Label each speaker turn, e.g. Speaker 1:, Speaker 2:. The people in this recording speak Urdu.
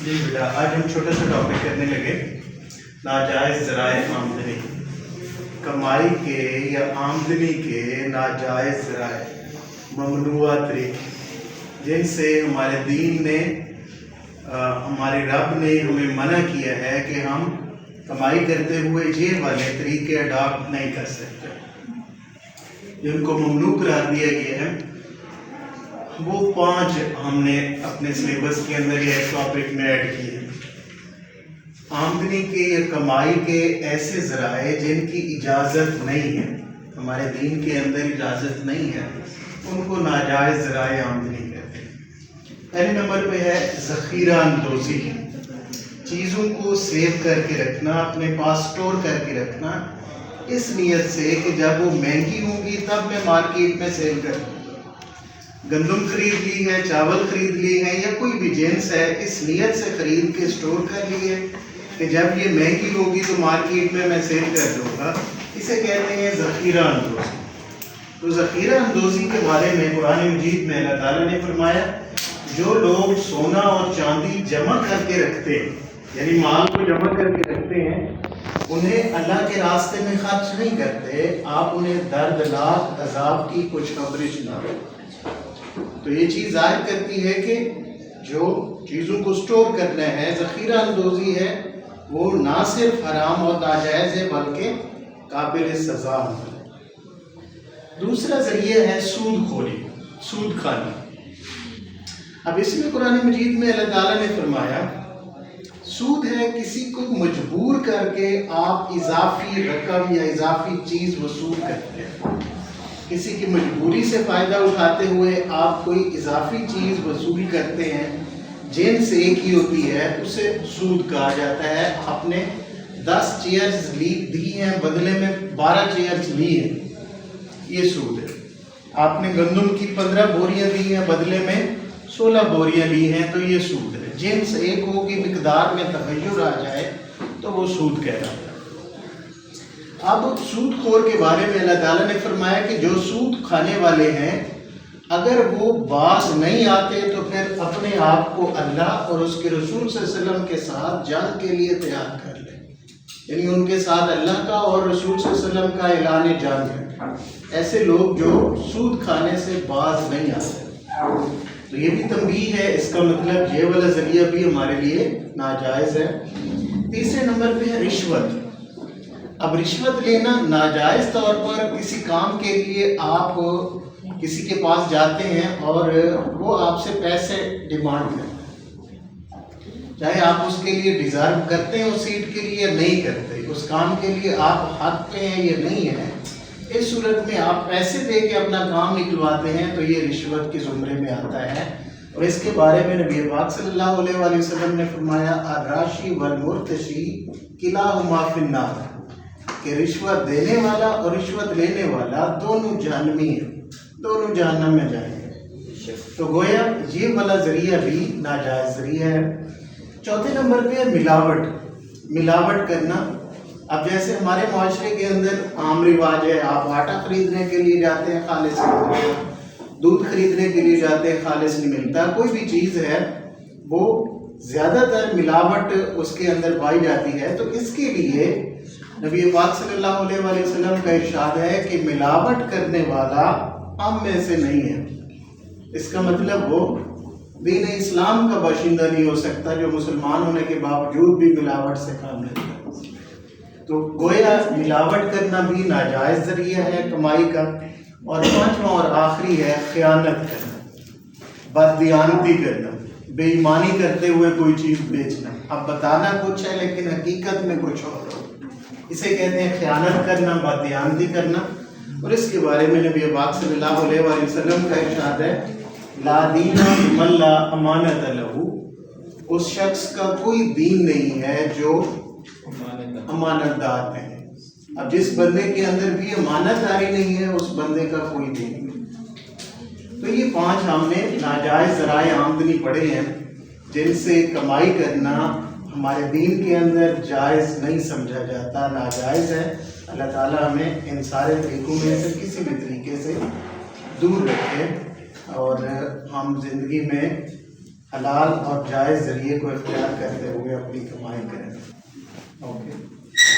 Speaker 1: جی بیٹا، آج ہم چھوٹا سا ٹاپک کرنے لگے ناجائز ذرائع آمدنی، کمائی کے یا آمدنی کے ناجائز ذرائع، ممنوعہ طریقے جن سے ہمارے دین نے ہمارے رب نے ہمیں منع کیا ہے کہ ہم کمائی کرتے ہوئے یہ والے طریقے اڈاپٹ نہیں کر سکتے، جن کو ممنوع قرار دیا گیا ہے۔ وہ 5 ہم نے اپنے سلیبس کے اندر یا ایک ٹاپک میں ایڈ کیے۔ آمدنی کے یا کمائی کے ایسے ذرائع جن کی اجازت نہیں ہے، ہمارے دین کے اندر اجازت نہیں ہے، ان کو ناجائز ذرائع آمدنی کہتے ہیں۔ پہلے نمبر پہ ہے ذخیرہ اندوزی، چیزوں کو سیو کر کے رکھنا، اپنے پاس سٹور کر کے رکھنا، اس نیت سے کہ جب وہ مہنگی ہوں گی تب میں مارکیٹ میں سیل کروں۔ گندم خرید لی ہے، چاول خرید لی ہے، یا کوئی بھی جنس ہے، اس نیت سے خرید کے سٹور کر لی ہے کہ جب یہ مہنگی ہوگی تو مارکیٹ میں سیل کر دوں گا، اسے کہتے ہیں ذخیرہ اندوزی۔ تو ذخیرہ اندوزی کے بارے میں قرآن مجید میں اللہ تعالیٰ نے فرمایا، جو لوگ سونا اور چاندی جمع کر کے رکھتے ہیں، یعنی مال کو جمع کر کے رکھتے ہیں، انہیں اللہ کے راستے میں خرچ نہیں کرتے، آپ انہیں دردناک عذاب کی خوشخبری سنا دو۔ تو یہ چیز ظاہر کرتی ہے کہ جو چیزوں کو سٹور کرنا ہے، ذخیرہ اندوزی ہے، وہ نہ صرف حرام اور ناجائز ہے بلکہ قابل سزا ہے۔ دوسرا ذریعہ ہے سود خوری، سود کھانی۔ اب اس میں قرآن مجید میں اللہ تعالیٰ نے فرمایا، سود ہے کسی کو مجبور کر کے آپ اضافی رقم یا اضافی چیز وصول کرتے ہیں، کسی کی مجبوری سے فائدہ اٹھاتے ہوئے آپ کوئی اضافی چیز وصول کرتے ہیں، جنس ایک ہی ہوتی ہے، اسے سود کہا جاتا ہے۔ آپ نے 10 چیئرز دی ہیں، بدلے میں 12 چیئرز لی ہیں، یہ سود ہے۔ آپ نے گندم کی 15 بوریاں دی ہیں، بدلے میں 16 بوریاں لی ہیں، تو یہ سود ہے۔ جنس ایک ہوگی، مقدار میں تغیر آ جائے تو وہ سود کہلاتا ہے۔ اب سود خور کے بارے میں اللہ تعالیٰ نے فرمایا کہ جو سود کھانے والے ہیں، اگر وہ باز نہیں آتے تو پھر اپنے آپ کو اللہ اور اس کے رسول صلی اللہ علیہ وسلم کے ساتھ جنگ کے لیے تیار کر لیں، یعنی ان کے ساتھ اللہ کا اور رسول صلی اللہ علیہ وسلم کا اعلان جنگ ہے۔ ایسے لوگ جو سود کھانے سے باز نہیں آتے، تو یہ بھی تنبیہ ہے، اس کا مطلب یہ والا ذریعہ بھی ہمارے لیے ناجائز ہے۔ تیسرے نمبر پہ ہے رشوت۔ اب رشوت لینا ناجائز طور پر، کسی کام کے لیے آپ کسی کے پاس جاتے ہیں اور وہ آپ سے پیسے ڈیمانڈ کرتے ہیں، چاہے آپ اس کے لیے ڈیزرو کرتے ہیں اس سیٹ کے لیے یا نہیں کرتے، اس کام کے لیے آپ حق پہ ہیں یا نہیں ہیں، اس صورت میں آپ پیسے دے کے اپنا کام نکلواتے ہیں تو یہ رشوت کے زمرے میں آتا ہے۔ اور اس کے بارے میں نبی پاک صلی اللہ علیہ وآلہ وسلم نے فرمایا، الراشی والمرتشی کلاہما فی النار، کہ رشوت دینے والا اور رشوت لینے والا دونوں جہنمی ہیں، دونوں جہنم میں جائیں گے۔ تو گویا یہ والا ذریعہ بھی ناجائز ذریعہ ہے۔ چوتھے نمبر پہ ہے ملاوٹ، ملاوٹ کرنا۔ اب جیسے ہمارے معاشرے کے اندر عام رواج ہے، آپ آٹا خریدنے کے لیے جاتے ہیں، خالص نہیں ملتا، دودھ خریدنے کے لیے جاتے ہیں، خالص نہیں ملتا، کوئی بھی چیز ہے وہ زیادہ تر ملاوٹ اس کے اندر پائی جاتی ہے، تو اس کے لیے نبی پاک صلی اللہ علیہ وآلہ وسلم کا ارشاد ہے کہ ملاوٹ کرنے والا ہم میں سے نہیں ہے۔ اس کا مطلب وہ دین اسلام کا باشندہ نہیں ہو سکتا جو مسلمان ہونے کے باوجود بھی ملاوٹ سے کام لیتا ہے۔ تو گویا ملاوٹ کرنا بھی ناجائز ذریعہ ہے کمائی کا۔ اور پانچواں اور آخری ہے خیانت کرنا، بددیانتی کرنا، بے ایمانی کرتے ہوئے کوئی چیز بیچنا۔ اب بتانا کچھ ہے لیکن حقیقت میں کچھ اور ہو، اسے کہتے ہیں خیانت کرنا، بددیانتی کرنا۔ اور اس کے بارے میں نبی پاک صلی اللہ علیہ وآلہ وسلم کا ارشاد ہے، لا دین لمن لا امانت لہ، اس شخص کا کوئی دین نہیں ہے جو امانت دار ہے۔ اب جس بندے کے اندر بھی امانت داری نہیں ہے، اس بندے کا کوئی دین نہیں۔ تو یہ 5 ہم نے ناجائز ذرائع آمدنی پڑھے ہیں جن سے کمائی کرنا ہمارے دین کے اندر جائز نہیں سمجھا جاتا، ناجائز ہے۔ اللہ تعالیٰ ہمیں ان سارے طریقوں میں سے کسی بھی طریقے سے دور رکھے اور ہم زندگی میں حلال اور جائز ذریعے کو اختیار کرتے ہوئے اپنی کمائی کریں.